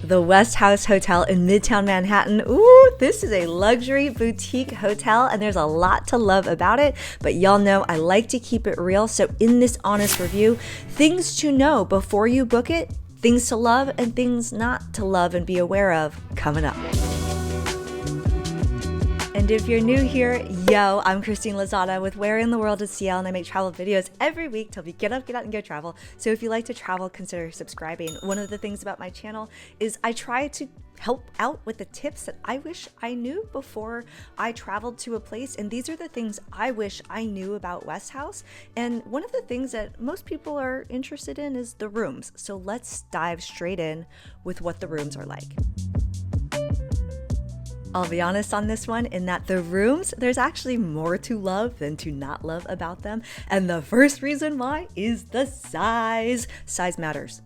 The WestHouse Hotel in Midtown Manhattan. Ooh, this is a luxury boutique hotel and there's a lot to love about it, but y'all know I like to keep it real. So in this honest review, things to know before you book it, things to love and things not to love and be aware of coming up. And if you're new here, yo, I'm Christine Lozada with Where in the World is CL, and I make travel videos every week to help you get up, get out, and go travel. So if you like to travel, consider subscribing. One of the things about my channel is I try to help out with the tips that I wish I knew before I traveled to a place. And these are the things I wish I knew about WestHouse. And one of the things that most people are interested in is the rooms. So let's dive straight in with what the rooms are like. I'll be honest on this one in that the rooms, there's actually more to love than to not love about them. And the first reason why is the size. Size matters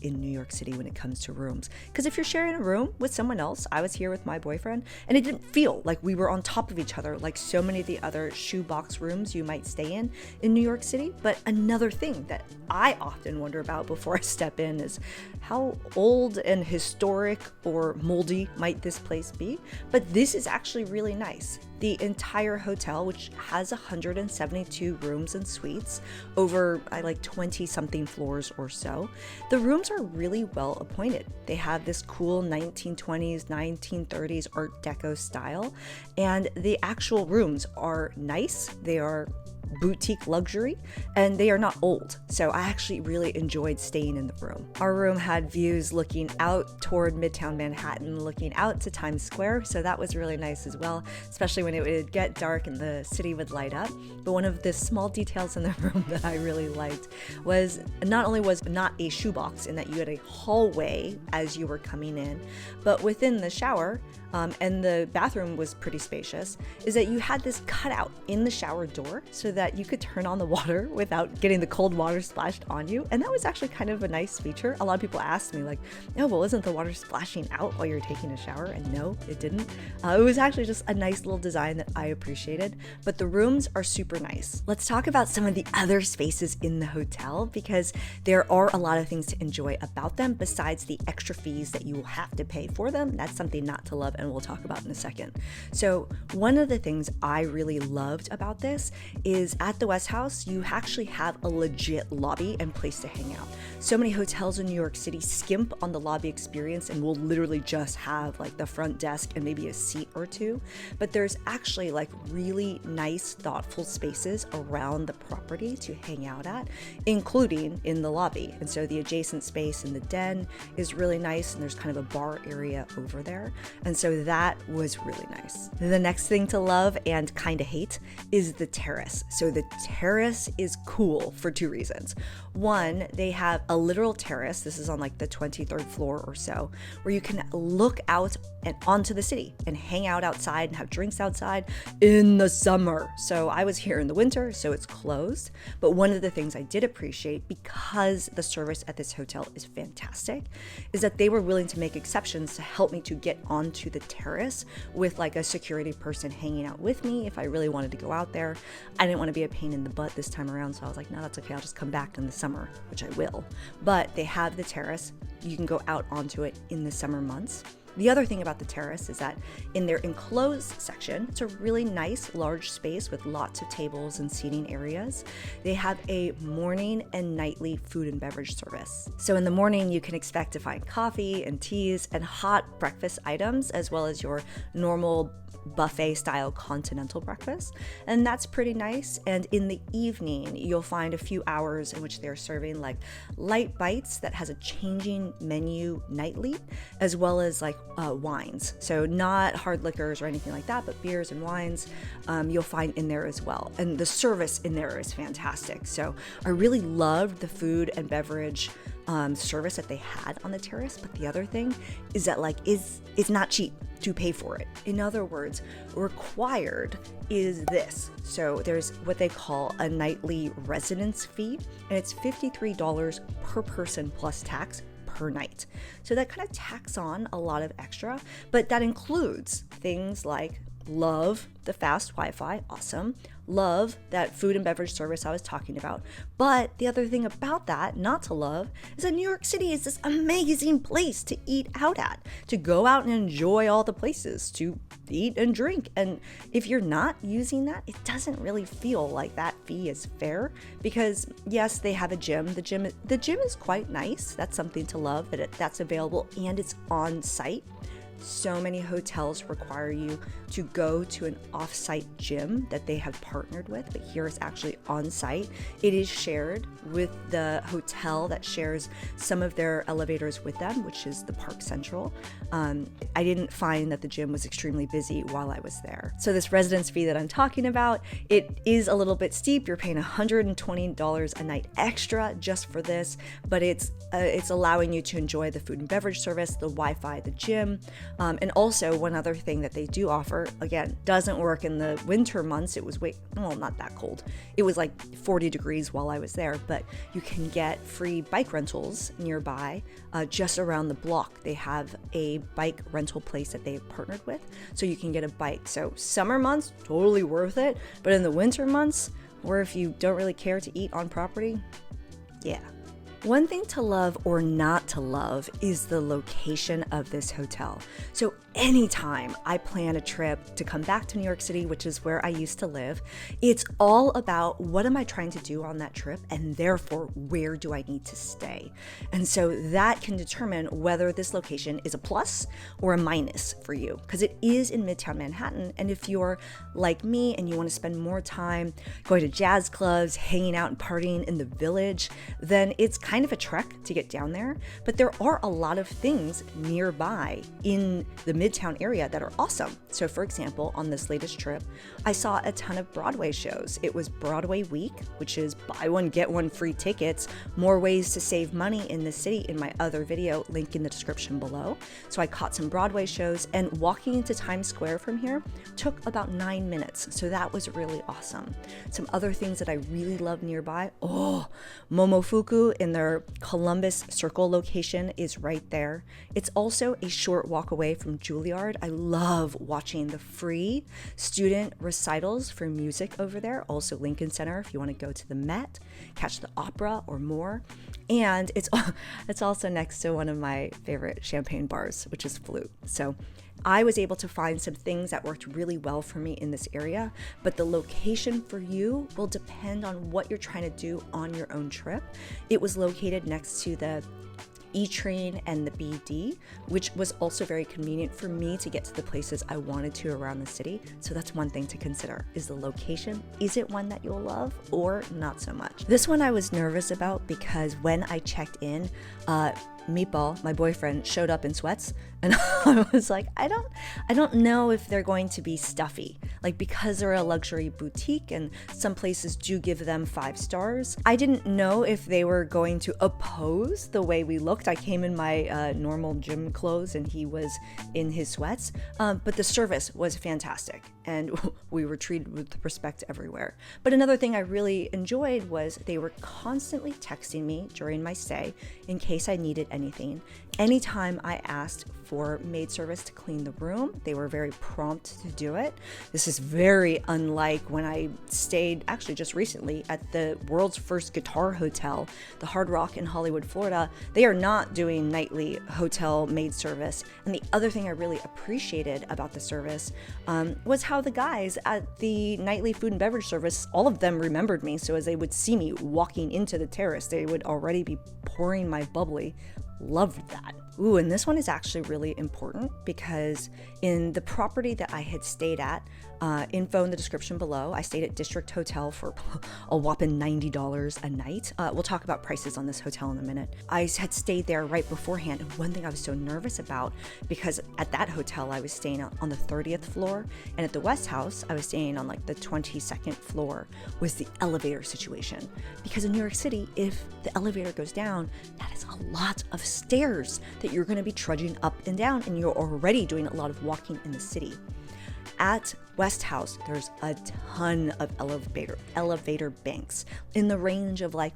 in New York City when it comes to rooms. Because if you're sharing a room with someone else, I was here with my boyfriend, and it didn't feel like we were on top of each other like so many of the other shoebox rooms you might stay in New York City. But another thing that I often wonder about before I step in is how old and historic or moldy might this place be? But this is actually really nice. The entire hotel, which has 172 rooms and suites over like 20 something floors or so, the rooms are really well appointed. They have this cool 1920s, 1930s Art Deco style, and the actual rooms are nice. They are boutique luxury and they are not old. So I actually really enjoyed staying in the room. Our room had views looking out toward Midtown Manhattan, looking out to Times Square. So that was really nice as well, especially when it would get dark and the city would light up. But one of the small details in the room that I really liked was not only was not a shoebox in that you had a hallway as you were coming in, but within the shower, and the bathroom was pretty spacious, is that you had this cutout in the shower door so that you could turn on the water without getting the cold water splashed on you. And that was actually kind of a nice feature. A lot of people asked me like, oh, well, isn't the water splashing out while you're taking a shower? And no, it didn't. It was actually just a nice little design that I appreciated, but the rooms are super nice. Let's talk about some of the other spaces in the hotel because there are a lot of things to enjoy about them besides the extra fees that you will have to pay for them. That's something not to love, and we'll talk about in a second. So one of the things I really loved about this is at the WestHouse, you actually have a legit lobby and place to hang out. So many hotels in New York City skimp on the lobby experience and will literally just have like the front desk and maybe a seat or two. But there's actually like really nice, thoughtful spaces around the property to hang out at, including in the lobby. And so the adjacent space in the den is really nice, and there's kind of a bar area over there. And so that was really nice. The next thing to love and kind of hate is the Terrace. So the Terrace is cool for two reasons. One, they have a literal terrace. This is on like the 23rd floor or so, where you can look out and onto the city and hang out outside and have drinks outside in the summer. So I was here in the winter, so it's closed. But one of the things I did appreciate, because the service at this hotel is fantastic, is that they were willing to make exceptions to help me to get onto the terrace with like a security person hanging out with me if I really wanted to go out there. I didn't want to be a pain in the butt this time around, so I was like, no, that's okay. I'll just come back in the summer, which I will. But they have the terrace. You can go out onto it in the summer months. The other thing about the Terrace is that in their enclosed section, it's a really nice large space with lots of tables and seating areas. They have a morning and nightly food and beverage service. So in the morning, you can expect to find coffee and teas and hot breakfast items, as well as your normal buffet style continental breakfast, and that's pretty nice. And in the evening, you'll find a few hours in which they're serving like light bites that has a changing menu nightly, as well as like wines. So not hard liquors or anything like that, but beers and wines you'll find in there as well. And the service in there is fantastic. So I really loved the food and beverage service that they had on the terrace. But the other thing is that like it's not cheap to pay for it. In other words, required is this. So there's what they call a nightly residence fee, and it's $53 per person plus tax per night. So that kind of tacks on a lot of extra, but that includes things like Love the fast Wi-Fi, awesome. Love that food and beverage service I was talking about. But the other thing about that, not to love, is that New York City is this amazing place to eat out at, to go out and enjoy all the places, to eat and drink. And if you're not using that, it doesn't really feel like that fee is fair, because yes, they have a gym. The gym is quite nice. That's something to love, that that's available and it's on site. So many hotels require you to go to an off-site gym that they have partnered with, but here it's actually on site. It is shared with the hotel that shares some of their elevators with them, which is the Park Central. I didn't find that the gym was extremely busy while I was there. So this residence fee that I'm talking about, it is a little bit steep. You're paying $120 a night extra just for this, but it's allowing you to enjoy the food and beverage service, the Wi-Fi, the gym. And also one other thing that they do offer, again, doesn't work in the winter months. It was not that cold. It was like 40 degrees while I was there, but you can get free bike rentals nearby, just around the block. They have a bike rental place that they've partnered with, so you can get a bike. So summer months, totally worth it. But in the winter months, or if you don't really care to eat on property, yeah. One thing to love or not to love is the location of this hotel. So anytime I plan a trip to come back to New York City, which is where I used to live, it's all about what am I trying to do on that trip, and therefore where do I need to stay? And so that can determine whether this location is a plus or a minus for you, because it is in Midtown Manhattan. And if you're like me and you want to spend more time going to jazz clubs, hanging out and partying in the Village, then it's kind of a trek to get down there. But there are a lot of things nearby in the Midtown area that are awesome. So for example, on this latest trip, I saw a ton of Broadway shows. It was Broadway week, which is buy one, get one free tickets, more ways to save money in the city in my other video, link in the description below. So I caught some Broadway shows, and walking into Times Square from here took about 9 minutes. So that was really awesome. Some other things that I really love nearby, Momofuku in their Columbus Circle location is right there. It's also a short walk away from Juilliard. I love watching the free student recitals for music over there. Also Lincoln Center if you want to go to the Met, catch the opera or more. And it's also next to one of my favorite champagne bars, which is Flute. So I was able to find some things that worked really well for me in this area, but the location for you will depend on what you're trying to do on your own trip. It was located next to the E-Train and the BD, which was also very convenient for me to get to the places I wanted to around the city. So that's one thing to consider, is the location. Is it one that you'll love or not so much? This one I was nervous about because when I checked in, Meatball, my boyfriend, showed up in sweats, and I was like, I don't know if they're going to be stuffy. Like, because they're a luxury boutique and some places do give them 5 stars, I didn't know if they were going to oppose the way we looked. I came in my normal gym clothes and he was in his sweats, but the service was fantastic and we were treated with respect everywhere. But another thing I really enjoyed was they were constantly texting me during my stay in case I needed anything. Anytime I asked for maid service to clean the room, they were very prompt to do it. This is very unlike when I stayed, actually just recently, at the world's first guitar hotel, the Hard Rock in Hollywood, Florida. They are not doing nightly hotel maid service. And the other thing I really appreciated about the service was how the guys at the nightly food and beverage service, all of them remembered me. So as they would see me walking into the Terrace, they would already be pouring my bubbly. Loved that. Ooh, and this one is actually really important because in the property that I had stayed at, info in the description below, I stayed at District Hotel for a whopping $90 a night. We'll talk about prices on this hotel in a minute. I had stayed there right beforehand, and one thing I was so nervous about, because at that hotel I was staying on the 30th floor, and at the WestHouse I was staying on like the 22nd floor, was the elevator situation. Because in New York City, if the elevator goes down, that is a lot of stairs that you're going to be trudging up and down, and you're already doing a lot of walking in the city. At WestHouse, there's a ton of elevator banks in the range of like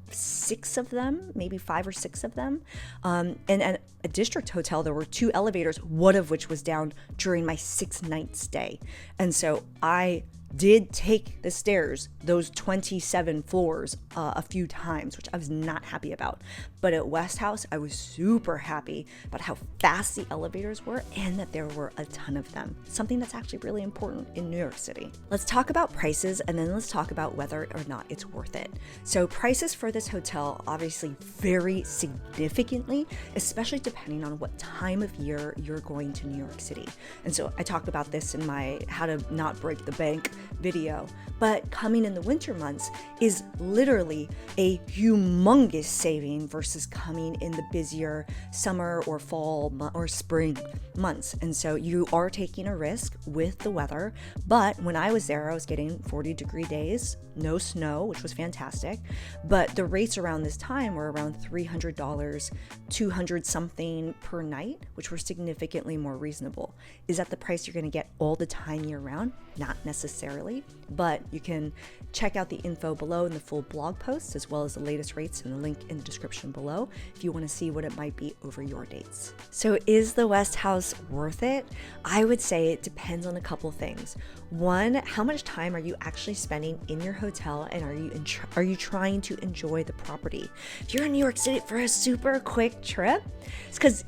6 of them, maybe 5 or 6 of them. And at a district hotel, there were 2 elevators, one of which was down during my 6-night stay. And so I did take the stairs, those 27 floors, a few times, which I was not happy about. But at WestHouse, I was super happy about how fast the elevators were and that there were a ton of them. Something that's actually really important in New York City. Let's talk about prices, and then let's talk about whether or not it's worth it. So prices for this hotel obviously vary significantly, especially depending on what time of year you're going to New York City. And so I talk about this in my How to Not Break the Bank video, but coming in the winter months is literally a humongous saving versus coming in the busier summer or fall or spring months. And so you are taking a risk with the weather. But when I was there, I was getting 40-degree days, no snow, which was fantastic. But the rates around this time were around $300, 200 something per night, which were significantly more reasonable. Is that the price you're going to get all the time year round? Not necessarily, but you can check out the info below in the full blog post, as well as the latest rates in the link in the description below if you want to see what it might be over your dates. So is the WestHouse worth it? I would say it depends on a couple things. One, how much time are you actually spending in your hotel, and are you trying to enjoy the property? If you're in New York City for a super quick trip, it's because,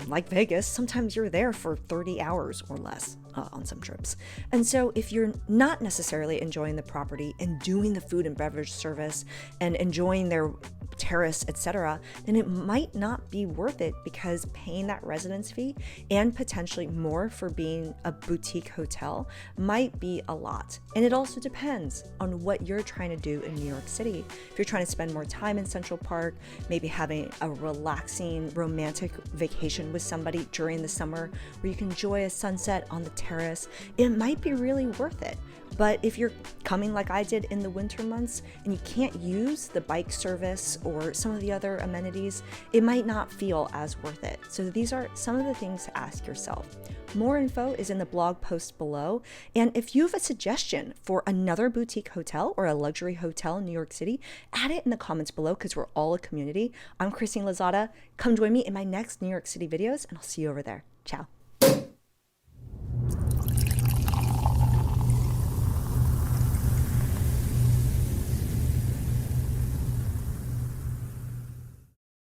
like Vegas, sometimes you're there for 30 hours or less on some trips. And so if you're not necessarily enjoying the property and doing the food and beverage service and enjoying their Terrace, etc., then it might not be worth it, because paying that residence fee and potentially more for being a boutique hotel might be a lot. And it also depends on what you're trying to do in New York City. If you're trying to spend more time in Central Park, maybe having a relaxing, romantic vacation with somebody during the summer where you can enjoy a sunset on the terrace, it might be really worth it. But if you're coming like I did in the winter months and you can't use the bike service or some of the other amenities, it might not feel as worth it. So these are some of the things to ask yourself. More info is in the blog post below. And if you have a suggestion for another boutique hotel or a luxury hotel in New York City, add it in the comments below, because we're all a community. I'm Christine Lozada. Come join me in my next New York City videos, and I'll see you over there. Ciao.